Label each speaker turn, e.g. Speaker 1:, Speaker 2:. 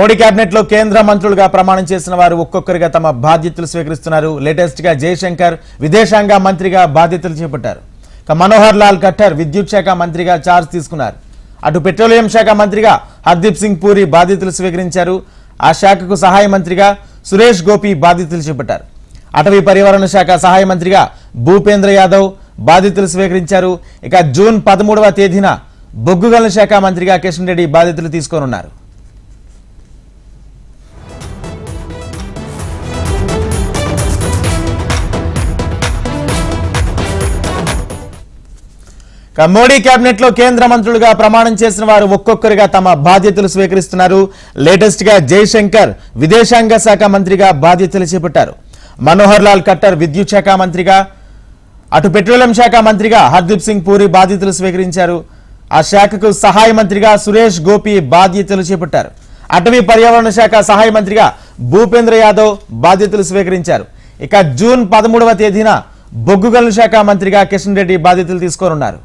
Speaker 1: Modi cabinet లో కేంద్ర మంత్రులుగా ప్రమాణం చేసిన వారు ఒక్కొక్కరిగా తమ బాధ్యతలు స్వీకరిస్తున్నారు. లేటెస్ట్ గా జయశంకర్ విదేశాంగ మంత్రిగా బాధ్యతలు చేపట్టారు. మనోహర్ లాల్ ఖట్టర్ విద్యుత్ శాఖ మంత్రిగా చార్జ్ తీసుకున్నారు. అటు పెట్రోలియం శాఖ మంత్రిగా హర్దీప్ సింగ్ పూరి బాధ్యతలు స్వీకరించారు. ఆ శాఖకు సహాయ మంత్రిగా సురేష్ గోపి బాధ్యతలు చేపట్టారు. అటవీ పర్యావరణ శాఖ సహాయ మంత్రిగా భూపేంద్ర యాదవ్ బాధ్యతలు స్వీకరించారు. ఇక జూన్ 13వ తేదీన బొగ్గు గనుల శాఖ మంత్రిగా కిషన్ రెడ్డి బాధ్యతలు తీసుకోనున్నారు. మోడీ కేబినెట్ లో కేంద్ర మంత్రులుగా ప్రమాణం చేసిన వారు ఒక్కొక్కరిగా తమ బాధ్యతలు స్వీకరిస్తున్నారు. లేటెస్ట్ గా జయశంకర్ విదేశాంగ శాఖ మంత్రిగా బాధ్యతలు చేపట్టారు. మనోహర్ లాల్ ఖట్టర్ విద్యుత్ శాఖ మంత్రిగా, అటు పెట్రోలియం శాఖ మంత్రిగా హర్దీప్ సింగ్ పూరి బాధ్యతలు స్వీకరించారు. ఆ శాఖకు సహాయ మంత్రిగా సురేష్ గోపి బాధ్యతలు చేపట్టారు. అటవీ పర్యావరణ శాఖ సహాయ మంత్రిగా భూపేంద్ర యాదవ్ బాధ్యతలు స్వీకరించారు. ఇక జూన్ 13వ తేదీన బొగ్గు గనుల శాఖ మంత్రిగా కిషన్ రెడ్డి బాధ్యతలు తీసుకోనున్నారు.